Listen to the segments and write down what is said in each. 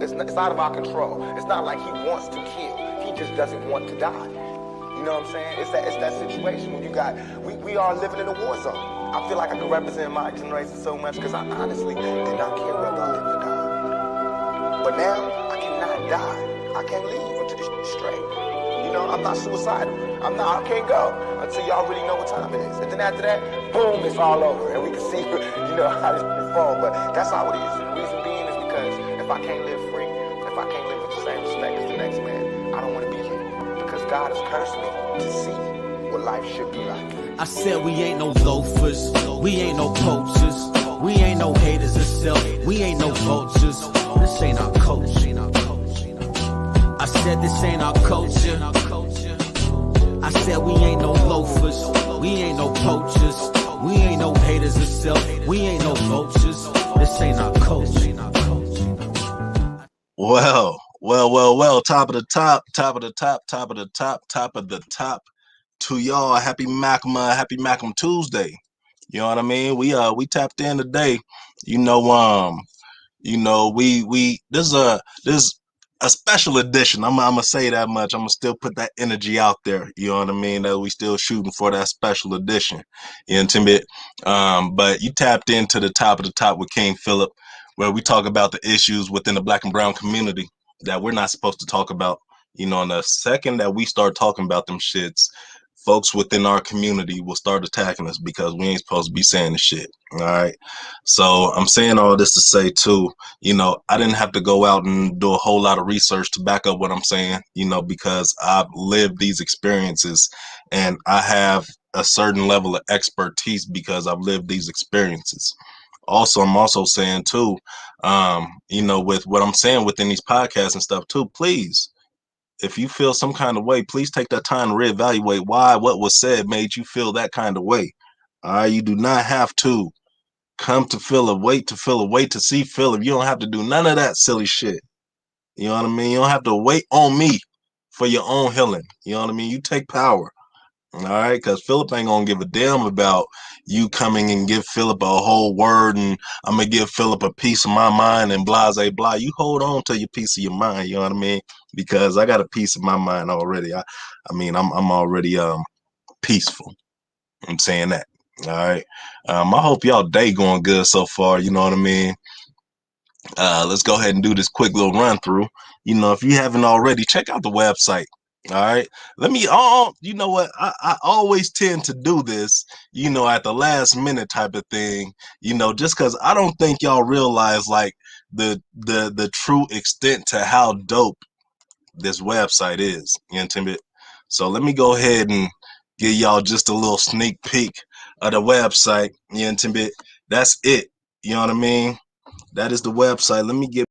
It's out of our control. It's not like he wants to kill. He just doesn't want to die. You know what I'm saying? It's that situation when we are living in a war zone. I feel like I can represent my generation so much because I honestly did not care whether I lived or died. But now, I cannot die. I can't leave until this straight. You know, I'm not suicidal. I can't go until y'all really know what time it is. And then after that, boom, it's all over. And we can see, you know, how this fall. But that's how it is. And the reason being is because if I can't live free, if I can't live with the same respect as the next man, I don't want to be here. Because God has cursed me to see what life should be like. I said we ain't no loafers, we ain't no poachers, we ain't no haters of self, we ain't no vultures. This ain't our culture. I said this ain't our culture. I said we ain't no loafers, we ain't no poachers, we ain't no haters of self, we ain't no vultures. This ain't our culture. Well, top of the top to y'all. Happy Macam Tuesday. You know what I mean? We tapped in today. This is a special edition. I'm gonna say that much. I'm gonna still put that energy out there. You know what I mean? That we still shooting for that special edition. You know what I mean? But you tapped into the top of the top with King Phillip, where we talk about the issues within the Black and brown community that we're not supposed to talk about. You know, and the second that we start talking about them shits, folks within our community will start attacking us because we ain't supposed to be saying the shit. All right. So I'm saying all this to say too, you know, I didn't have to go out and do a whole lot of research to back up what I'm saying, you know, because I've lived these experiences and I have a certain level of expertise because I've lived these experiences. Also, I'm also saying too, you know, with what I'm saying within these podcasts and stuff too, please, if you feel some kind of way, please take that time to reevaluate why what was said made you feel that kind of way. All right, you do not have to come to Phillip, wait to see Phillip. You don't have to do none of that silly shit. You know what I mean? You don't have to wait on me for your own healing. You know what I mean? You take power. All right, because Phillip ain't gonna give a damn about you coming and give Phillip a whole word and I'm gonna give Phillip a piece of my mind and blah blah. You hold on to your piece of your mind, you know what I mean? Because I got a piece of my mind already. I'm already peaceful. I'm saying that. All right. I hope y'all day going good so far, you know what I mean? Let's go ahead and do this quick little run through. You know, if you haven't already, check out the website. All right. You know what? I always tend to do this, you know, at the last minute type of thing, you know, just because I don't think y'all realize like the true extent to how dope this website is. You know what I mean? So let me go ahead and give y'all just a little sneak peek of the website. You know what I mean? That's it. You know what I mean? That is the website. Let me get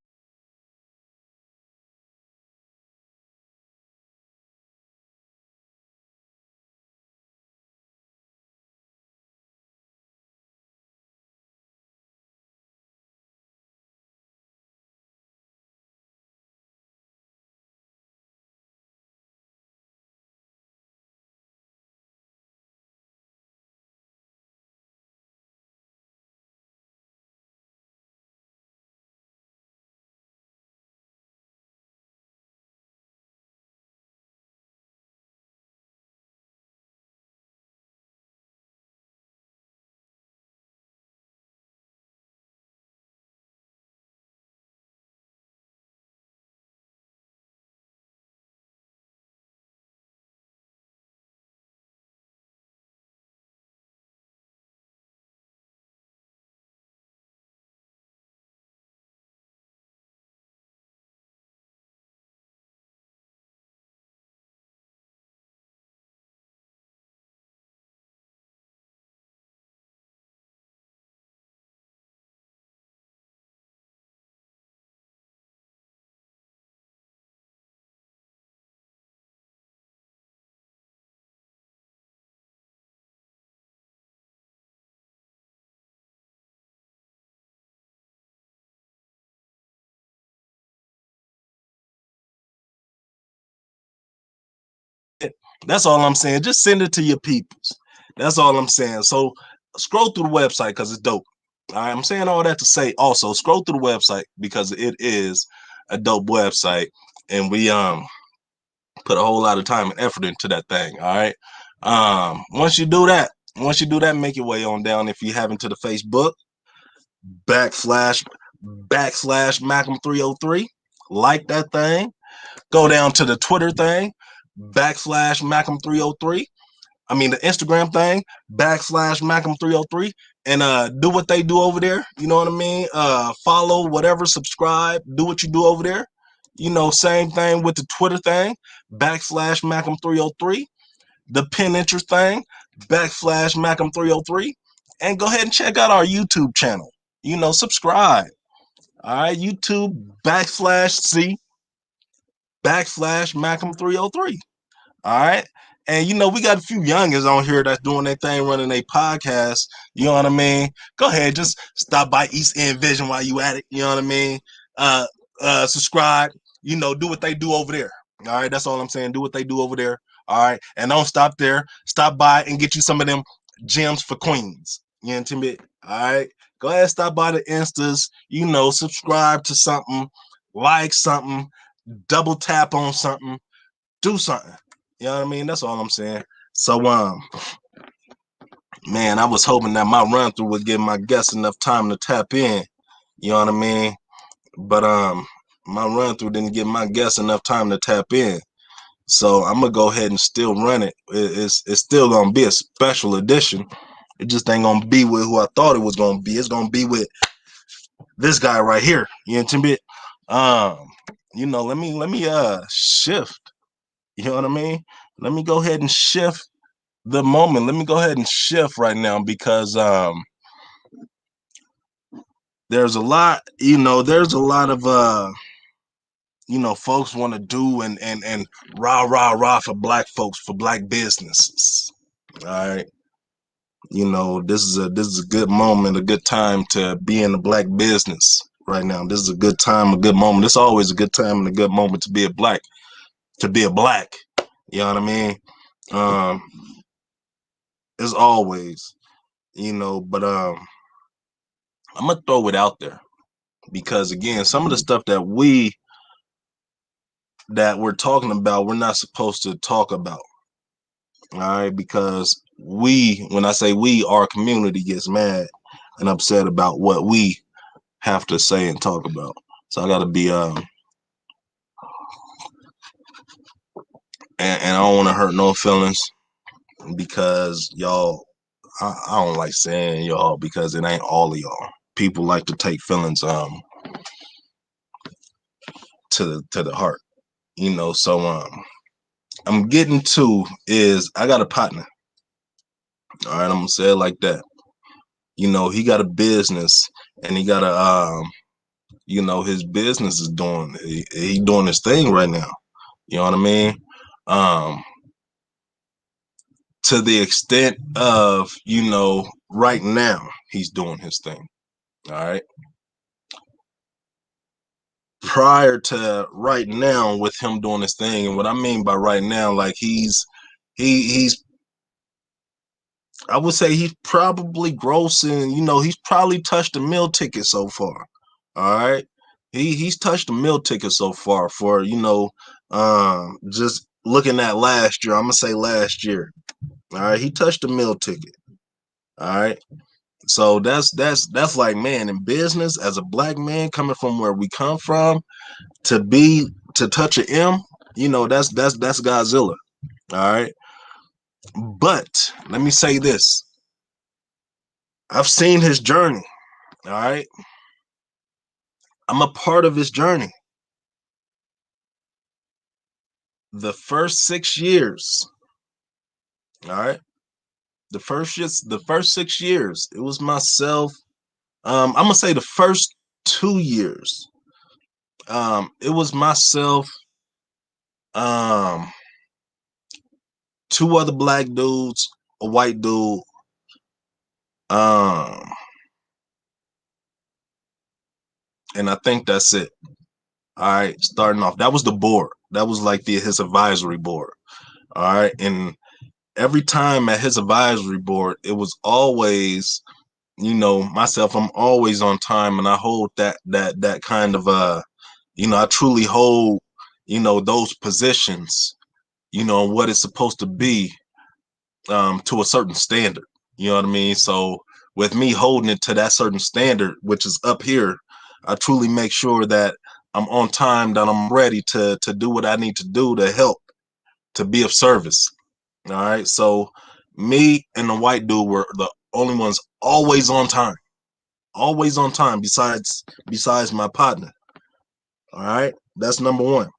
That's all I'm saying. Just send it to your peoples. That's all I'm saying. So scroll through the website because it's dope. All right, I'm saying all that to say also scroll through the website because it is a dope website, and we put a whole lot of time and effort into that thing. All right. Once you do that, make your way on down, if you haven't, to the Facebook backslash Macam 303. Like that thing. Go down to the Twitter thing backslash Macam 303. I mean the Instagram thing backslash Macam 303, and do what they do over there. You know what I mean? Follow, whatever, subscribe, do what you do over there. You know, same thing with the Twitter thing backslash Macam 303, the pin interest thing backslash Macam 303, and go ahead and check out our YouTube channel. You know, subscribe. All right, YouTube /C Macam 303. All right. And you know, we got a few youngins on here that's doing their thing, running their podcast. You know what I mean? Go ahead, just stop by East End Vision while you at it. You know what I mean? Subscribe. You know, do what they do over there. All right, that's all I'm saying. Do what they do over there. All right, and don't stop there. Stop by and get you some of them gems for Queens. You know what I mean? All right, go ahead, stop by the Instas. You know, subscribe to something, like something, double tap on something, do something. You know what I mean? That's all I'm saying. So, man, I was hoping that my run through would give my guests enough time to tap in. You know what I mean? But my run through didn't give my guests enough time to tap in. So I'm gonna go ahead and still run it. It's still gonna be a special edition. It just ain't gonna be with who I thought it was gonna be. It's gonna be with this guy right here. You know what I mean? You know, let me shift. You know what I mean? Let me go ahead and shift the moment. Let me go ahead and shift right now, because there's a lot, there's a lot of folks want to do and rah for black folks, for black businesses. All right. You know, this is a good moment, a good time to be in the black business right now. This is a good time, a good moment. It's always a good time and a good moment to be a black. You know what I mean? As always, but I'm gonna throw it out there, because again, some of the stuff that we're talking about, we're not supposed to talk about. All right, because when I say we, our community gets mad and upset about what we have to say and talk about. So I gotta be and I don't want to hurt no feelings, because y'all, I don't like saying y'all, because it ain't all of y'all. People like to take feelings to the heart, so I'm getting to is I got a partner. All right, I'm gonna say it like that. He got a business, and he got a his business is doing, he doing his thing right now. You know what I mean? To the extent of, right now he's doing his thing. All right. Prior to right now, with him doing his thing, and what I mean by right now, like he's I would say he's probably grossing, he's probably touched a meal ticket so far. All right. He's touched a meal ticket so far for, just looking at last year. I'm gonna say last year. All right, he touched a meal ticket. All right. So that's like, man, in business, as a black man coming from where we come from, to touch an M, that's Godzilla. All right. But let me say this. I've seen his journey. All right. I'm a part of his journey. The first 6 years. All right. The first 6 years, it was myself. I'm gonna say the first 2 years. It was myself, 2 other black dudes, a white dude, and I think that's it. All right, starting off, that was the board. That was like his advisory board. All right, and every time at his advisory board, it was always, myself. I'm always on time, and I hold that kind of I truly hold, those positions, and what it's supposed to be, to a certain standard. You know what I mean? So with me holding it to that certain standard, which is up here, I truly make sure that I'm on time, that I'm ready to do what I need to do to help, to be of service. All right. So me and the white dude were the only ones always on time. Besides my partner. All right. That's number one.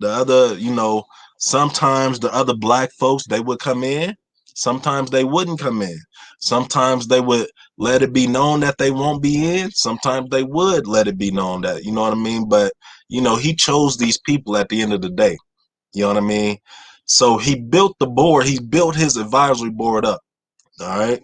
The other, sometimes the other black folks, they would come in. Sometimes they wouldn't come in. Sometimes they would let it be known that they won't be in. Sometimes they would let it be known that, you know what I mean? But, he chose these people at the end of the day. You know what I mean? So he built the board. He built his advisory board up. All right.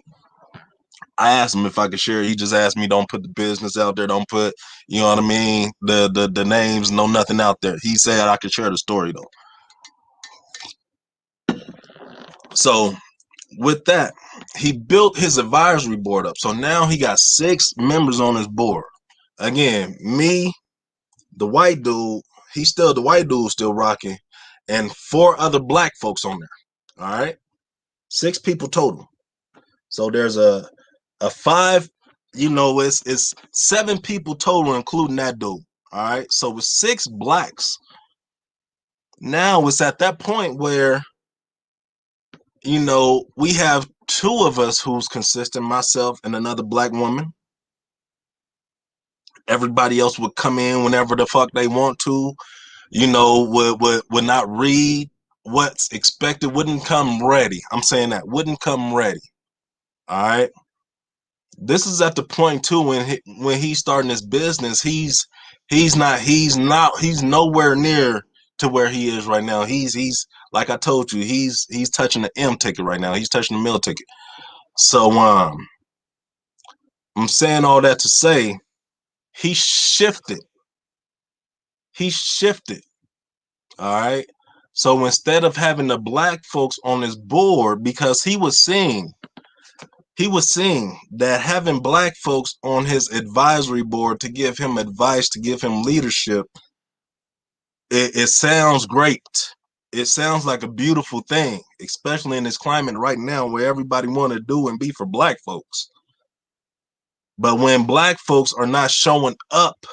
I asked him if I could share. He just asked me, don't put the business out there. Don't put, you know what I mean? The names, no nothing out there. He said I could share the story though. So with that, he built his advisory board up. So now he got 6 members on his board. Again, me, the white dude, the white dude still rocking, and 4 other black folks on there. All right. 6 people total. So there's a 5, it's 7 people total, including that dude. All right. So with 6 blacks, now it's at that point where, we have 2 of us who's consistent, myself and another black woman. Everybody else would come in whenever the fuck they want to, would not read what's expected, wouldn't come ready. I'm saying that, wouldn't come ready. All right. This is at the point too when he's starting his business. He's nowhere near to where he is right now. He's like I told you, he's touching the M ticket right now. He's touching the mill ticket. So I'm saying all that to say he shifted. He shifted. All right. So instead of having the black folks on his board, because he was seeing that having black folks on his advisory board to give him advice, to give him leadership, it sounds great. It sounds like a beautiful thing, especially in this climate right now where everybody want to do and be for black folks. But when black folks are not showing up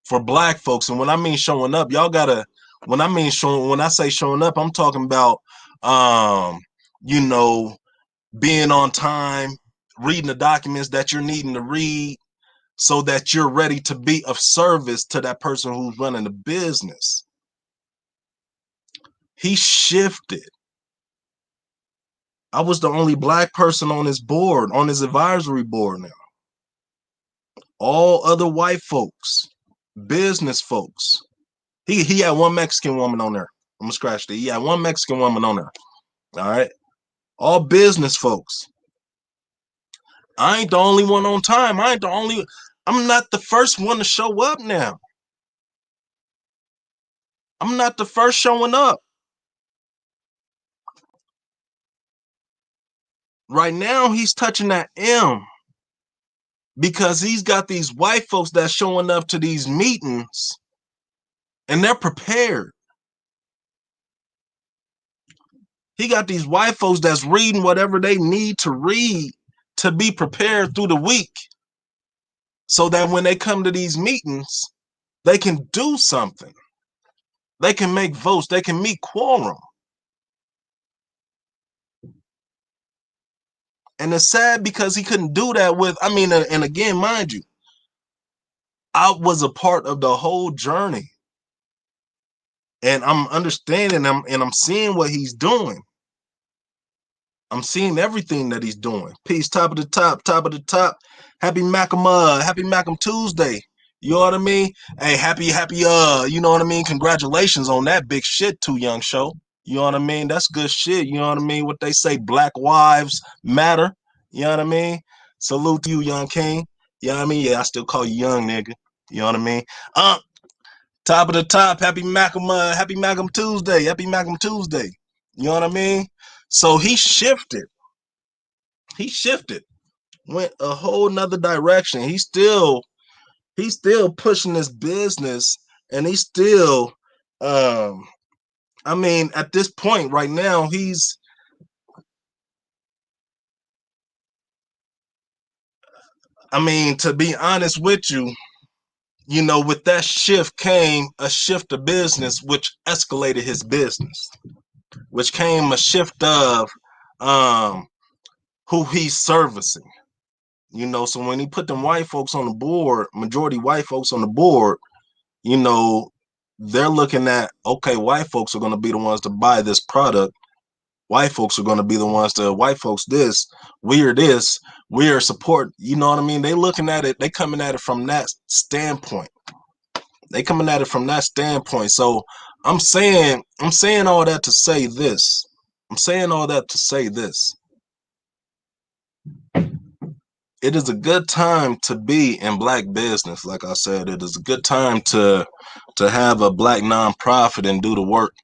for black folks, and when I mean showing up, y'all gotta, when I say showing up, I'm talking about, you know, being on time, reading the documents that you're needing to read so that you're ready to be of service to that person who's running the business. He shifted. I was the only black person on his board, on his advisory board now. All other white folks, business folks. He had one Mexican woman on there. I'm gonna scratch that. He had one Mexican woman on there. All right. All business folks. I ain't the only one on time. I'm not the first one to show up now. I'm not the first showing up. Right now, he's touching that M because he's got these white folks that's showing up to these meetings and they're prepared. He got these white folks that's reading whatever they need to read to be prepared through the week so that when they come to these meetings, they can do something. They can make votes. They can meet quorum. And it's sad because he couldn't do that with, and again, mind you, I was a part of the whole journey. And I'm understanding him and I'm seeing what he's doing. I'm seeing everything that he's doing. Peace, top of the top, top of the top. Happy Malcolm Tuesday. You know what I mean? Hey, happy, you know what I mean? Congratulations on that big shit, Too Young Show. You know what I mean? That's good shit. You know what I mean? What they say, Black Lives Matter. You know what I mean? Salute to you, Young King. You know what I mean? Yeah, I still call you young, nigga. You know what I mean? Top of the top, happy Malcolm Tuesday. Happy Malcolm Tuesday. You know what I mean? So he shifted. Went a whole nother direction. He's still pushing this business and he's still, I mean, at this point right now, I mean, to be honest with you, with that shift came a shift of business, which escalated his business, which came a shift of um, who he's servicing. So when he put them white folks on the board, majority white folks on the board, you know, they're looking at, okay, white folks are going to be the ones to buy this product. White folks are going to be the ones to, white folks this, we're support. You know what I mean? They looking at it, they coming at it from that standpoint. So I'm saying all that to say this. I'm saying all that to say this. It is a good time to be in black business. Like I said, it is a good time to have a black nonprofit and do the work.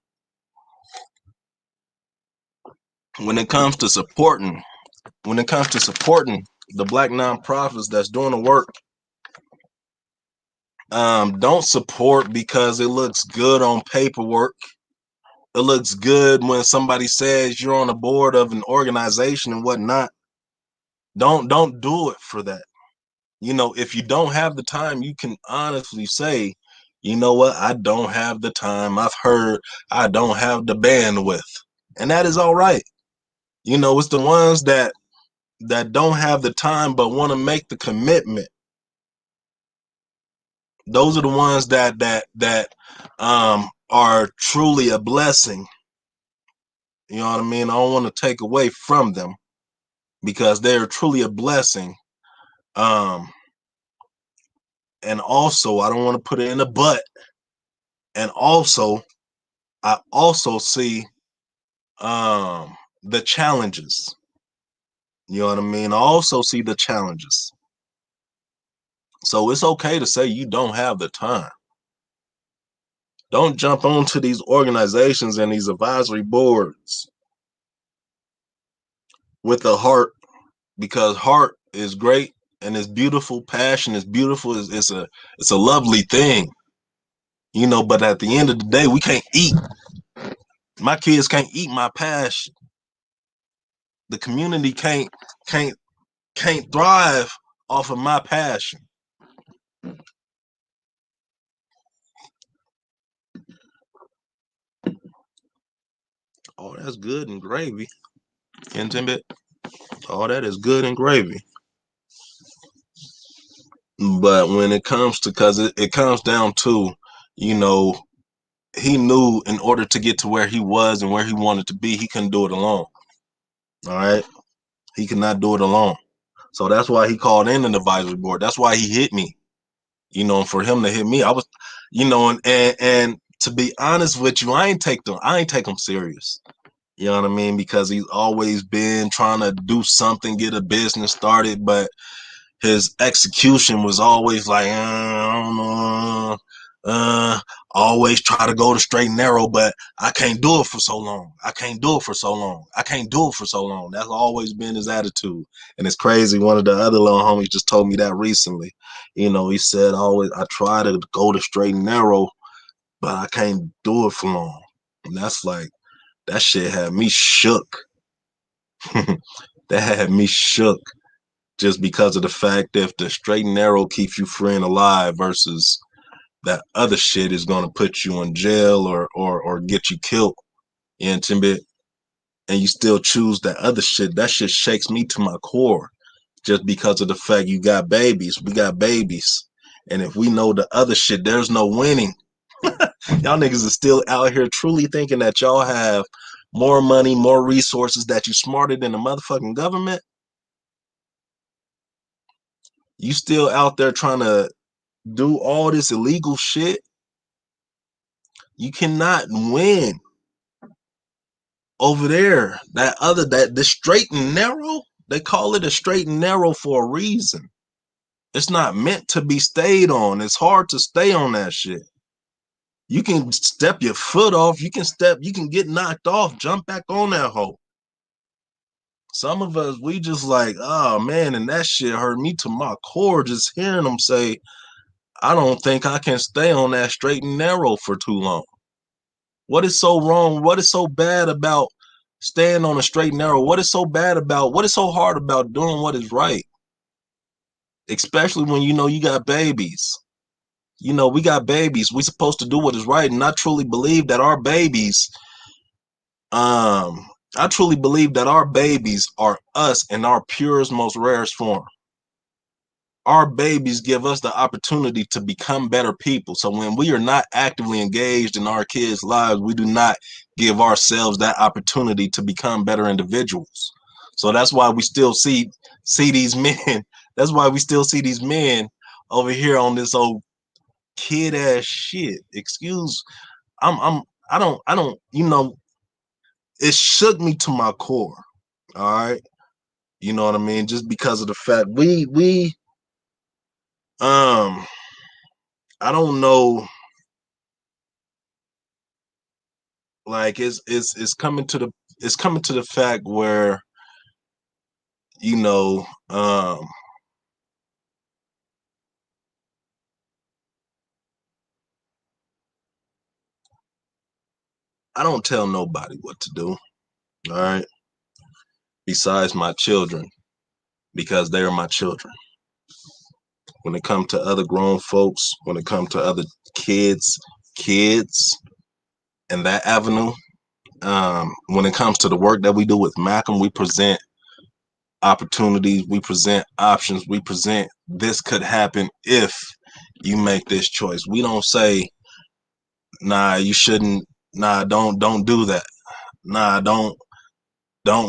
When it comes to supporting, the black nonprofits that's doing the work, don't support because it looks good on paperwork. It looks good when somebody says you're on the board of an organization and whatnot. Don't do it for that. If you don't have the time, you can honestly say, you know what, I don't have the time. I've heard I don't have the bandwidth. And that is all right. It's the ones that don't have the time but want to make the commitment. Those are the ones that are truly a blessing. You know what I mean? I don't want to take away from them because they're truly a blessing. And also, I don't want to put it in a but. And also, I also see the challenges. You know what I mean? I also see the challenges. So it's okay to say you don't have the time. Don't jump onto these organizations and these advisory boards with a heart, because heart is great and it's beautiful. Passion is beautiful. It's a lovely thing. But at the end of the day, we can't eat. My kids can't eat my passion. The community can't thrive off of my passion. Oh, that's good and gravy. Intimate. All that is good and gravy. But when it comes to, because it comes down to, he knew in order to get to where he was and where he wanted to be, he couldn't do it alone. All right. He could not do it alone. So that's why he called in an advisory board. That's why he hit me. For him to hit me, I was, and to be honest with you, I ain't take them serious. You know what I mean? Because he's always been trying to do something, get a business started, but his execution was always like, I don't know, always try to go the straight and narrow, but I can't do it for so long. I can't do it for so long. I can't do it for so long. That's always been his attitude. And it's crazy. One of the other little homies just told me that recently. He said, always, I try to go the straight and narrow, but I can't do it for long. And that's like, that shit had me shook. That had me shook. Just because of the fact that if the straight and narrow keeps you free and alive versus that other shit is going to put you in jail or get you killed, and you still choose that other shit, that shit shakes me to my core. Just because of the fact we got babies. And if we know the other shit, there's no winning. Y'all niggas are still out here truly thinking that y'all have more money, more resources, that you smarter than the motherfucking government. You still out there trying to do all this illegal shit. You cannot win over there. That the straight and narrow, they call it a straight and narrow for a reason. It's not meant to be stayed on. It's hard to stay on that shit. You can step your foot off. You can get knocked off, jump back on that hole. Some of us, we just like, oh man, and that shit hurt me to my core just hearing them say, I don't think I can stay on that straight and narrow for too long. What is so wrong? What is so bad about staying on a straight and narrow? What is so bad about, what is so hard about doing what is right? Especially when you know you got babies. You know, we got babies. We supposed to do what is right. And I truly believe that our babies, um, I truly believe that our babies are us in our purest, most rarest form. Our babies give us the opportunity to become better people. So when we are not actively engaged in our kids' lives, we do not give ourselves that opportunity to become better individuals. So that's why we still see these men. That's why we still see these men over here on this old kid ass shit. Excuse, I'm I don't it shook me to my core. All right. You know what I mean? Just because of the fact we um I don't know, like it's coming to the fact where, you know, I don't tell nobody what to do, all right, besides my children, because they are my children. When it comes to other grown folks, when it comes to other kids and that avenue, when it comes to the work that we do with Malcolm, we present opportunities, we present options, we present this could happen if you make this choice. We don't say, nah, you shouldn't, nah, don't do that. Nah, don't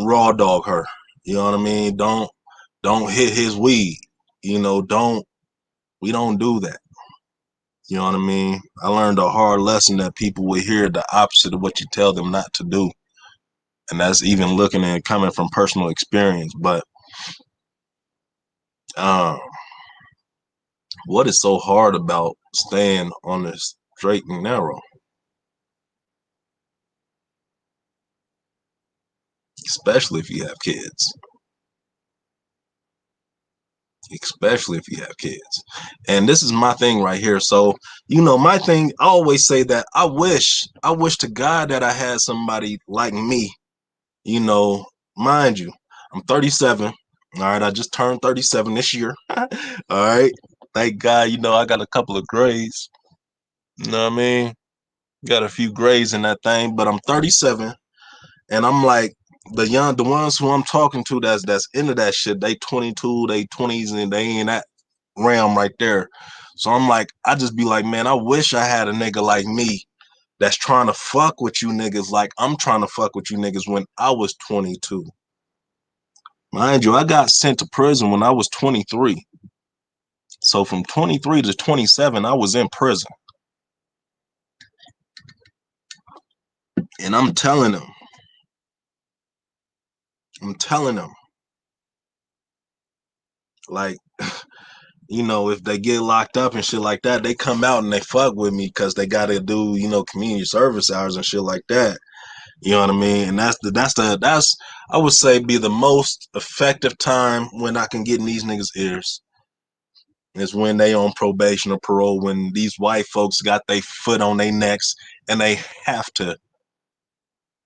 raw dog her. You know what I mean? Don't hit his weed. You know, we don't do that. You know what I mean? I learned a hard lesson that people will hear the opposite of what you tell them not to do. And that's even looking and coming from personal experience. But um, what is so hard about staying on this straight and narrow, especially if you have kids? Especially if you have kids. And this is my thing right here. So, you know, my thing, I always say that I wish to God that I had somebody like me, you know, mind you, I'm 37. All right, I just turned 37 this year. All right. Thank God, you know, I got a couple of grades. You know what I mean? Got a few grades in that thing, but I'm 37, and I'm like, the ones who I'm talking to that's into that shit, they 22, they 20s, and they in that realm right there. So I'm like, I just be like, man, I wish I had a nigga like me that's trying to fuck with you niggas like I'm trying to fuck with you niggas when I was 22. Mind you, I got sent to prison when I was 23. So from 23 to 27, I was in prison. And I'm telling them, like, you know, if they get locked up and shit like that, they come out and they fuck with me because they got to do, you know, community service hours and shit like that. You know what I mean? And that's I would say be the most effective time when I can get in these niggas' ears is when they on probation or parole, when these white folks got their foot on their necks and they have to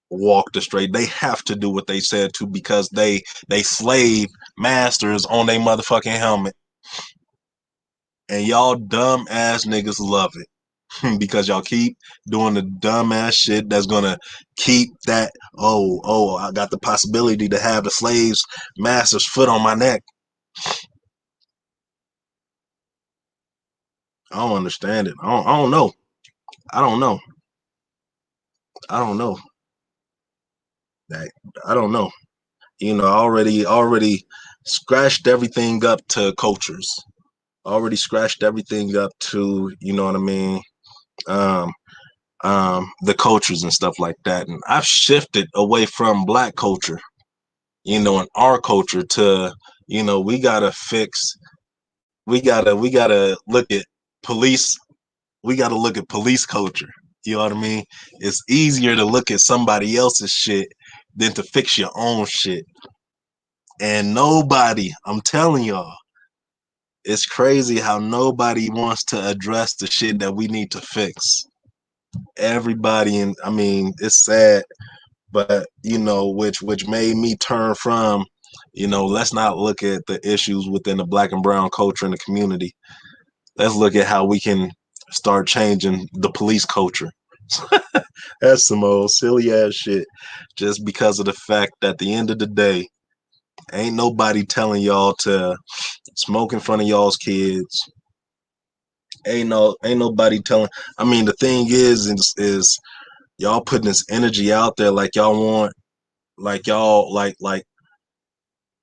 walk the straight. They have to do what they said to because they slave masters on their motherfucking helmet. And y'all dumb ass niggas love it because y'all keep doing the dumb ass shit that's gonna keep that, I got the possibility to have the slaves master's foot on my neck. I don't understand it. I don't know. I don't know. I don't know. That I don't know. You know, already scratched everything up to cultures. Already scratched everything up to, you know what I mean? Um, the cultures and stuff like that. And I've shifted away from black culture, you know, and our culture to, you know, we gotta look at police, we gotta look at police culture. You know what I mean? It's easier to look at somebody else's shit than to fix your own shit. And nobody, I'm telling y'all, It's crazy how nobody wants to address the shit that we need to fix. Everybody, and I mean, it's sad, but which made me turn from, let's not look at the issues within the black and brown culture in the community. Let's look at how we can start changing the police culture. That's some old silly ass shit. Just because of the fact that at the end of the day, ain't nobody telling y'all to smoke in front of y'all's kids. Ain't nobody telling. I mean, the thing is y'all putting this energy out there like y'all want, like y'all like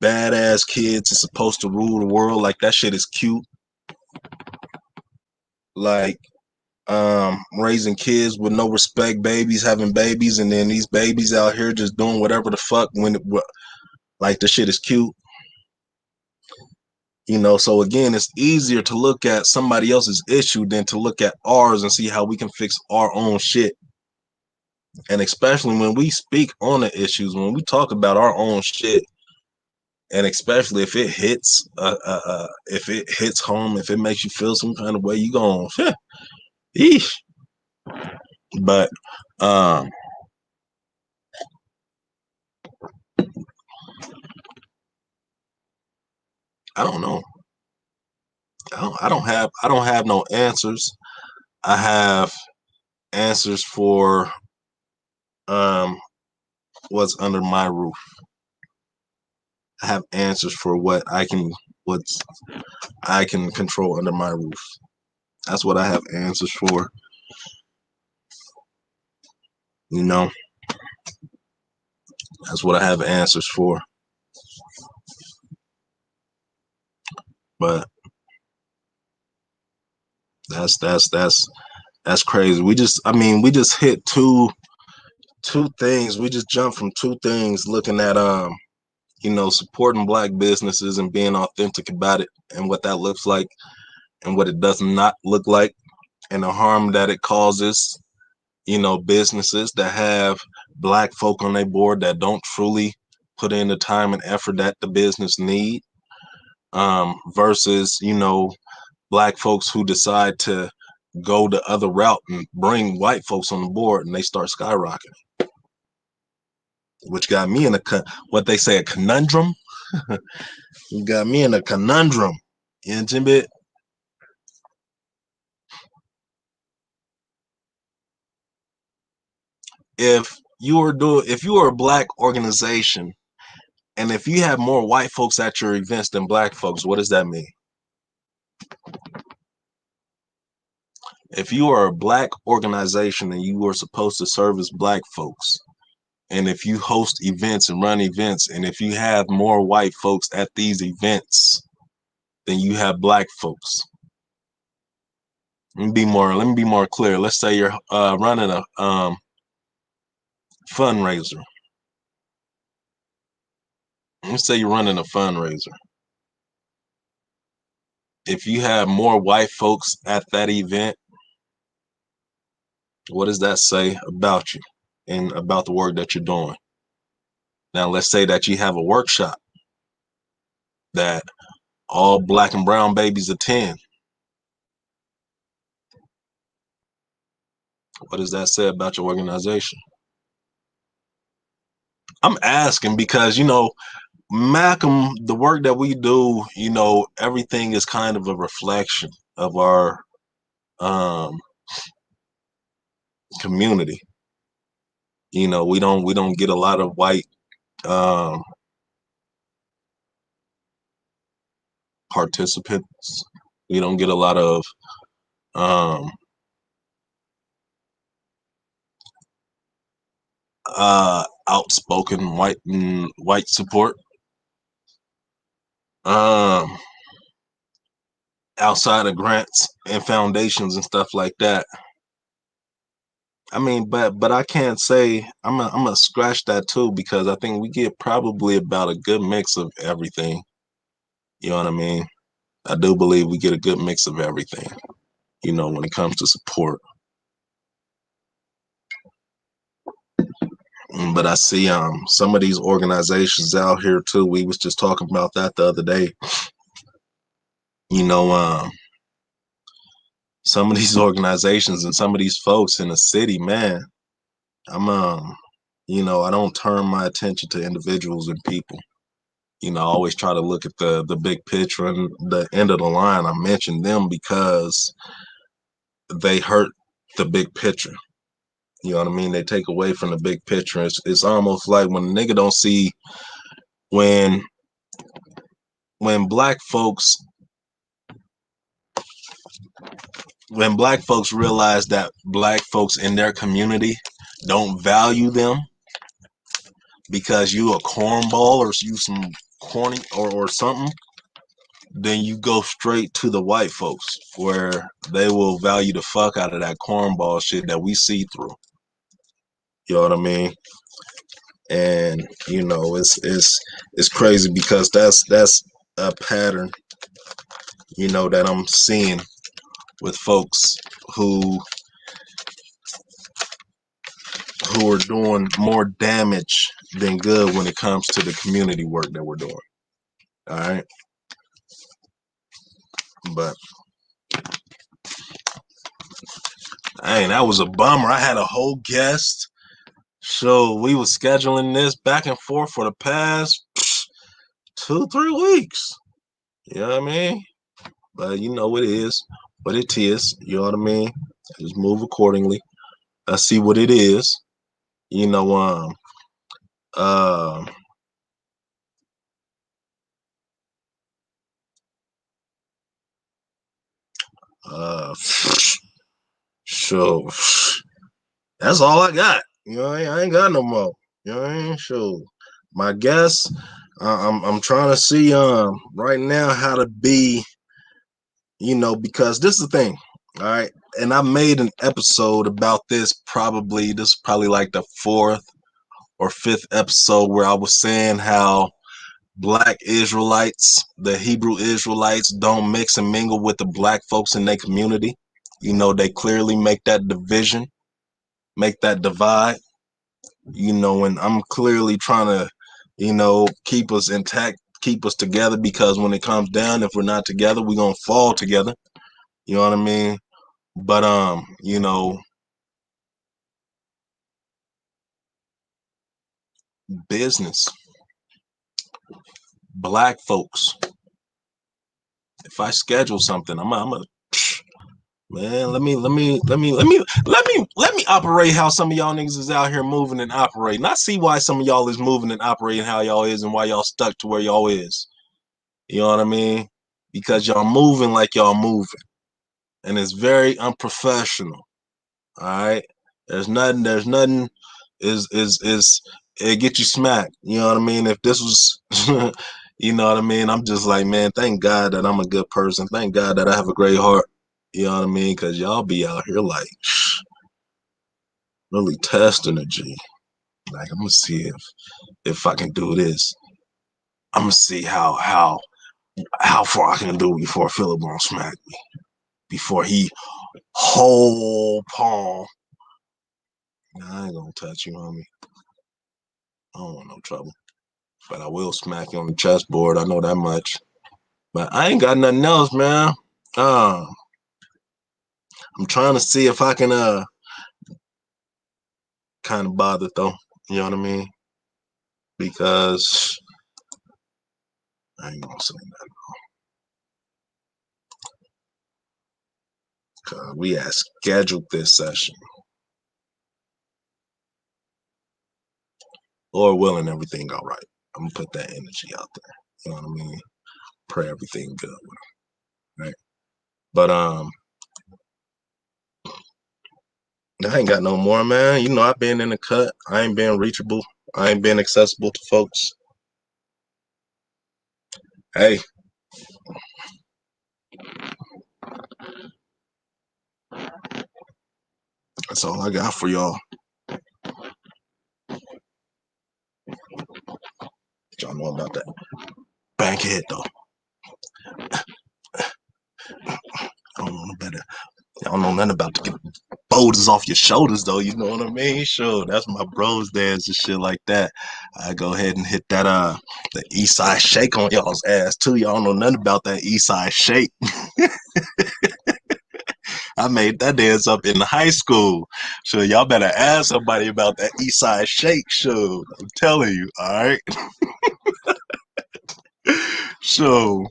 badass kids is supposed to rule the world. Like that shit is cute. Like raising kids with no respect, babies having babies, and then these babies out here just doing whatever the fuck like the shit is cute. So again, it's easier to look at somebody else's issue than to look at ours and see how we can fix our own shit. And especially when we speak on the issues, when we talk about our own shit, and especially if it hits home, if it makes you feel some kind of way, you going, eesh. But I don't know. I don't have no answers. I have answers for what's under my roof. I have answers for what I can control under my roof. That's what I have answers for. That's what I have answers for. But that's crazy. We just hit two things. We just jumped from two things, looking at supporting black businesses and being authentic about it and what that looks like and what it does not look like and the harm that it causes, businesses that have black folk on their board that don't truly put in the time and effort that the business need, versus, black folks who decide to go the other route and bring white folks on the board and they start skyrocketing, which got me in what they say, a conundrum. Got me in a conundrum. Intimate. If you are a black organization and if you have more white folks at your events than black folks, what does that mean? If you are a black organization and you are supposed to service black folks, and if you host events and run events, and if you have more white folks at these events than you have black folks, let me be more clear. Let's say you're running a fundraiser. Let's say you're running a fundraiser. If you have more white folks at that event, what does that say about you and about the work that you're doing? Now, let's say that you have a workshop that all black and brown babies attend. What does that say about your organization? I'm asking because, Malcolm, the work that we do, everything is kind of a reflection of our community. We don't get a lot of white participants. We don't get a lot of outspoken white support. Outside of grants and foundations and stuff like that. I mean, but I can't say I'm gonna scratch that too, because I think we get probably about a good mix of everything. You know what I mean? I do believe we get a good mix of everything, when it comes to support. But I see some of these organizations out here too. We was just talking about that the other day. You know, some of these organizations and some of these folks in the city, man, I'm I don't turn my attention to individuals and people. I always try to look at the big picture and the end of the line. I mention them because they hurt the big picture. You know what I mean? They take away from the big picture. It's almost like when a nigga don't see when black folks realize that black folks in their community don't value them because you a cornball or you some corny or something, then you go straight to the white folks where they will value the fuck out of that cornball shit that we see through. You know what I mean? And it's crazy because that's a pattern, that I'm seeing with folks who are doing more damage than good when it comes to the community work that we're doing. All right. But dang, that was a bummer. I had a whole guest. So we was scheduling this back and forth for the past 2-3 weeks. You know what I mean? But it is what it is. You know what I mean? Just move accordingly. I see what it is. Uh, uh, so that's all I got. I ain't got no more. I ain't sure. My guess, I'm trying to see right now how to be, because this is the thing. All right. And I made an episode about this probably like the 4th or 5th episode where I was saying how black Israelites, the Hebrew Israelites, don't mix and mingle with the black folks in their community. They clearly make that division, make that divide, and I'm clearly trying to, keep us intact, keep us together, because when it comes down, if we're not together, we're going to fall together. You know what I mean? But, business, black folks, if I schedule something, I'm a man, let me operate how some of y'all niggas is out here moving and operating. I see why some of y'all is moving and operating how y'all is and why y'all stuck to where y'all is. You know what I mean? Because y'all moving like y'all moving. And it's very unprofessional. All right? There's nothing is it get you smacked. You know what I mean? If this was you know what I mean? I'm just like, man, thank God that I'm a good person. Thank God that I have a great heart. You know what I mean? Because y'all be out here like really testing the G. Like, I'm gonna see if I can do this. I'm gonna see how far I can do before Phillip won't smack me. Before he whole palm. I ain't gonna touch you, homie. I don't want no trouble. But I will smack you on the chessboard. I know that much. But I ain't got nothing else, man. I'm trying to see if I can kind of bother though. You know what I mean? Because I ain't gonna say nothing. Cause we had scheduled this session. Lord willing, everything all right. I'm gonna put that energy out there. You know what I mean? Pray everything good with him. Right? But I ain't got no more, man. I've been in the cut. I ain't been reachable. I ain't been accessible to folks. Hey. That's all I got for y'all. Y'all know about that. Bankhead though. I don't know better. Y'all know nothing about to get boulders off your shoulders though, you know what I mean? Sure, that's my bros dance and shit like that. I go ahead and hit that the east side shake on y'all's ass too. Y'all don't know nothing about that east side shake. I made that dance up in high school. So y'all better ask somebody about that east side shake. Sure, I'm telling you, all right? So,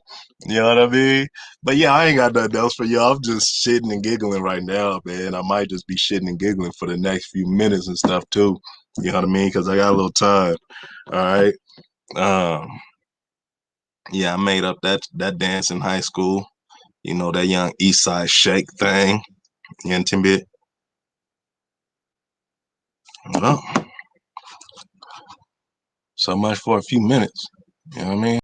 you know what I mean? But yeah, I ain't got nothing else for y'all. I'm just shitting and giggling right now, man. I might just be shitting and giggling for the next few minutes and stuff too. You know what I mean? Because I got a little time. All right. Um, yeah, I made up that dance in high school. You know, that young East Side Shake thing. You know what I mean? Well, so much for a few minutes. You know what I mean?